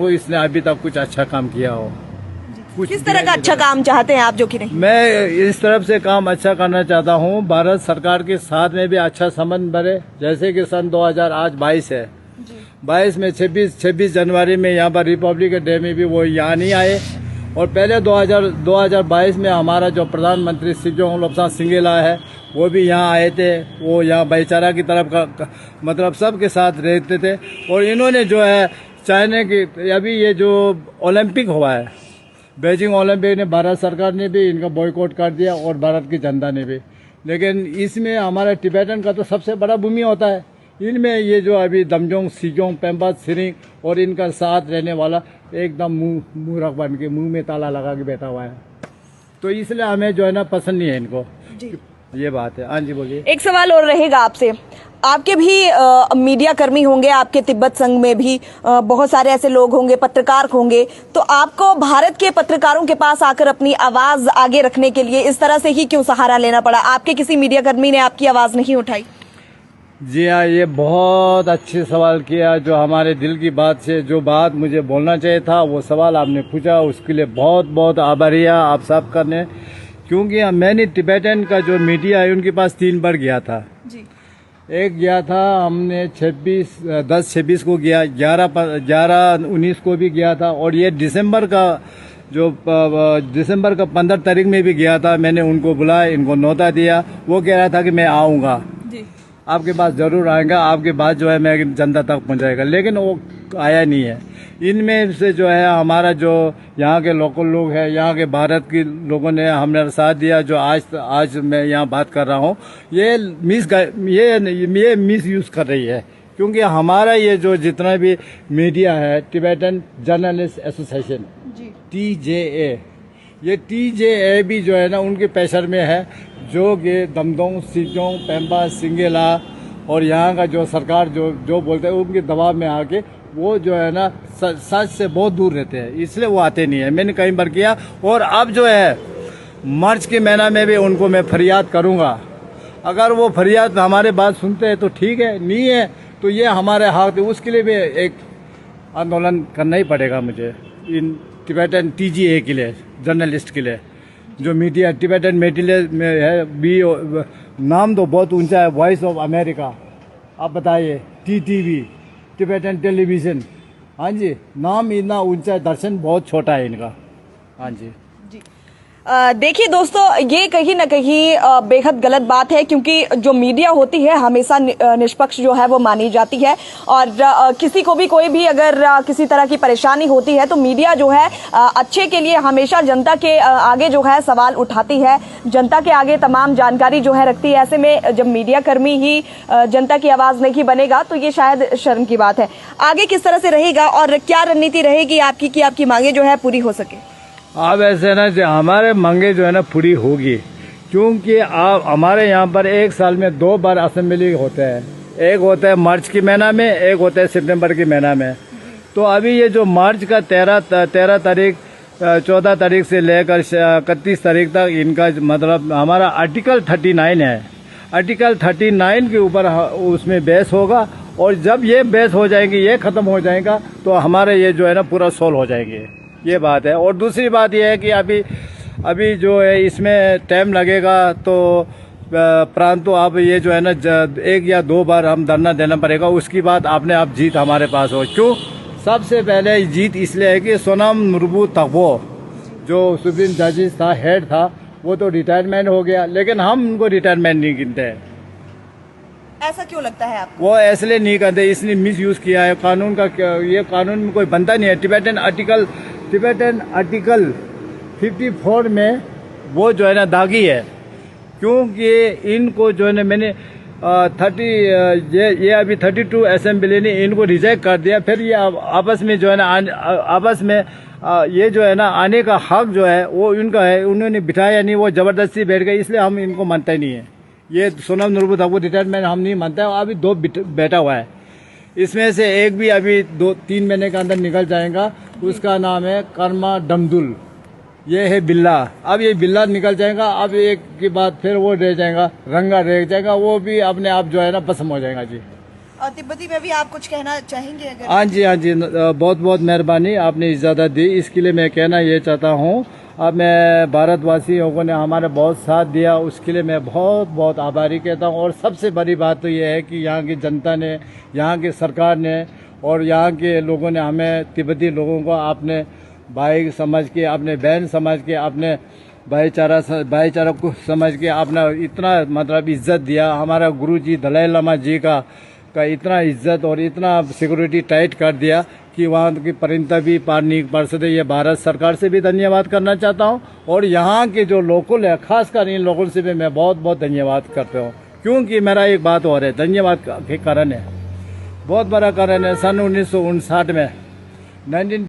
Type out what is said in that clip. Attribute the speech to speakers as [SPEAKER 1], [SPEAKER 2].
[SPEAKER 1] वो इसने अभी तक कुछ अच्छा काम किया हो।
[SPEAKER 2] किस तरह का अच्छा काम चाहते हैं आप जो कि नहीं?
[SPEAKER 1] मैं इस तरफ से काम अच्छा करना चाहता हूँ, भारत सरकार के साथ में भी अच्छा संबंध बने। जैसे कि सन 2000 आज 22 है, 22 में 26 जनवरी में यहाँ पर रिपब्लिक डे में भी वो यहाँ नहीं आए। और पहले 2022 में हमारा जो प्रधानमंत्री शिवजोंग लोब्सांग सिंगेला है वो भी यहाँ आए थे। वो यहाँ भाईचारा की तरफ का मतलब सबके साथ रहते थे। और इन्होंने जो है चाइना की अभी ये जो ओलंपिक हुआ है, बीजिंग ओलंपिक ने भारत सरकार ने भी इनका बॉयकॉट कर दिया और भारत की जनता ने भी। लेकिन इसमें हमारा तिब्बतन का तो सबसे बड़ा भूमि होता है। इनमें ये जो अभी दमजोंग, सिजोंग, पेम्बा, सिरिंग और इनका साथ रहने वाला एकदम मुंह रख बन के मुंह में ताला लगा के बैठा हुआ है। तो इसलिए हमें जो है ना पसंद नहीं है इनको। ये बात है। हाँ जी बोलिए।
[SPEAKER 2] एक सवाल और रहेगा आपसे। आपके भी मीडिया कर्मी होंगे, आपके तिब्बत संघ में भी बहुत सारे ऐसे लोग होंगे, पत्रकार होंगे, तो आपको भारत के पत्रकारों के पास आकर अपनी आवाज आगे रखने के लिए इस तरह से ही क्यों सहारा लेना पड़ा? आपके किसी मीडिया कर्मी ने आपकी आवाज नहीं उठाई?
[SPEAKER 1] जी हाँ, ये बहुत अच्छे सवाल किया। जो हमारे दिल की बात से जो बात मुझे बोलना चाहिए था वो सवाल आपने पूछा, उसके लिए बहुत बहुत आभारी है आप सब करने। क्योंकि मैंने तिब्बतन का जो मीडिया है उनके पास 3 बार गया था
[SPEAKER 2] जी।
[SPEAKER 1] एक गया था हमने 10-26 को गया, 11-19 को भी गया था। और ये दिसंबर का 15 तारीख में भी गया था। मैंने उनको बुलाया, इनको न्योता दिया। वो कह रहा था कि मैं आऊँगा, आपके पास जरूर आएगा, आपकी बात जो है मैं जनता तक पहुंचाएगा। लेकिन वो आया नहीं है। इनमें से जो है हमारा जो यहाँ के लोकल लोग हैं, यहाँ के भारत के लोगों ने हमारा साथ दिया। जो आज मैं यहाँ बात कर रहा हूँ, ये मिस यूज कर रही है। क्योंकि हमारा ये जो जितना भी मीडिया है, तिब्बतन जर्नलिस्ट एसोसिएशन TJA, ये TJA भी जो है ना उनके प्रेशर में है। जो कि दमदोंग, सिजोंग, पेम्बा, सिंगेला और यहाँ का जो सरकार जो बोलते हैं उनके दबाव में आके वो जो है ना सच से बहुत दूर रहते हैं, इसलिए वो आते नहीं है। मैंने कई बार किया और अब जो है मार्च के महीना में भी उनको मैं फरियाद करूँगा। अगर वो फरियाद हमारे बात सुनते हैं तो ठीक है, नहीं है तो ये हमारे हाथ है। उसके लिए भी एक आंदोलन करना ही पड़ेगा मुझे इन तिब्बतन TJA के लिए, जर्नलिस्ट के लिए। जो मीडिया तिब्बतन मीडिया में है भी नाम तो बहुत ऊंचा है, वॉइस ऑफ अमेरिका, आप बताइए, TTV, तिब्बतन टेलीविजन। हाँ जी, नाम इतना ऊंचा है, दर्शन बहुत छोटा है इनका। हाँ जी।
[SPEAKER 2] देखिए दोस्तों, ये कहीं ना कहीं बेहद गलत बात है, क्योंकि जो मीडिया होती है हमेशा निष्पक्ष जो है वो मानी जाती है। और किसी को भी कोई भी अगर किसी तरह की परेशानी होती है तो मीडिया जो है अच्छे के लिए हमेशा जनता के आगे जो है सवाल उठाती है, जनता के आगे तमाम जानकारी जो है रखती है। ऐसे में जब मीडिया कर्मी ही जनता की आवाज नहीं बनेगा तो ये शायद शर्म की बात है। आगे किस तरह से रहेगा और क्या रणनीति रहेगी आपकी कि आपकी मांगे जो है पूरी हो सके?
[SPEAKER 1] अब ऐसे ना जो हमारे मांगे जो है ना पूरी होगी, क्योंकि आप हमारे यहाँ पर एक साल में 2 बार असेंबली होते हैं। एक होता है मार्च के महीना में, एक होता है सितंबर के महीना में। तो अभी ये जो मार्च का 13 तारीख 14 तारीख से लेकर 31 तारीख तक इनका मतलब हमारा आर्टिकल 39 है। आर्टिकल 39 के ऊपर उसमें बहस होगा और जब ये बहस हो जाएगी, ये खत्म हो जाएगा तो हमारे ये जो है ना पूरा सोल्व हो जाएगी। ये बात है। और दूसरी बात ये है कि अभी जो है इसमें टाइम लगेगा, तो परंतु अब ये जो है ना 1 या 2 बार हम धरना देना पड़ेगा। उसकी बात आपने आप जीत हमारे पास हो। क्यों? सबसे पहले जीत इसलिए है कि सोनम नुरबू तगबो जो सुप्रीम जजिस था, हेड था, वो तो रिटायरमेंट हो गया, लेकिन हम उनको रिटायरमेंट नहीं गिनते हैं।
[SPEAKER 2] ऐसा क्यों लगता है आपको?
[SPEAKER 1] वो इसलिए नहीं करते, इसने मिस यूज किया है कानून का। ये कानून में कोई बनता नहीं है। तिब्बतन आर्टिकल 54 में वो जो है ना दागी है। क्योंकि इनको जो है ना मैंने 30 ये अभी 32 असेंबली ने इनको रिजेक्ट कर दिया। फिर ये आपस में जो है ना आपस में ये जो है ना आने का हक जो है वो इनका है, उन्होंने बिठाया नहीं, वो जबरदस्ती बैठ गए, इसलिए हम इनको मानते नहीं है। ये सोनम नुरबू तगबो रिटायरमेंट हम नहीं मानते हैं। अभी 2 बैठा हुआ है, इसमें से एक भी अभी 2-3 महीने के अंदर निकल जाएगा। उसका नाम है कर्मा डमदुल, ये है बिल्ला। अब ये बिल्ला निकल जाएगा, अब एक के बाद फिर वो रह जाएगा, रंगा रह जाएगा, वो भी अपने आप जो है ना भस्म हो जाएगा जी।
[SPEAKER 2] तिब्बती में भी आप कुछ कहना चाहेंगे अगर?
[SPEAKER 1] हाँ जी, बहुत बहुत मेहरबानी, आपने इजाज़त दी। इसके लिए मैं कहना ये चाहता हूँ, अब मैं भारतवासियों को ने हमारा बहुत साथ दिया, उसके लिए मैं बहुत बहुत आभारी कहता हूँ। और सबसे बड़ी बात तो ये है कि यहाँ की जनता ने, यहाँ की सरकार ने और यहाँ के लोगों ने हमें तिब्बती लोगों को अपने भाई समझ के, अपने बहन समझ के, अपने भाईचारा को समझ के अपना इतना मतलब इज्जत दिया। हमारा गुरुजी दलाई लामा जी का इतना इज्जत और इतना सिक्योरिटी टाइट कर दिया कि वहाँ की परिंदा भी पार नहीं पड़ सकते। ये भारत सरकार से भी धन्यवाद करना चाहता हूँ और यहाँ के जो लोकल है, खासकर इन लोगों से भी मैं बहुत बहुत धन्यवाद करता हूँ। क्योंकि मेरा एक बात और है, धन्यवाद के कारण है, बहुत बड़ा कारण है। सन 1959 में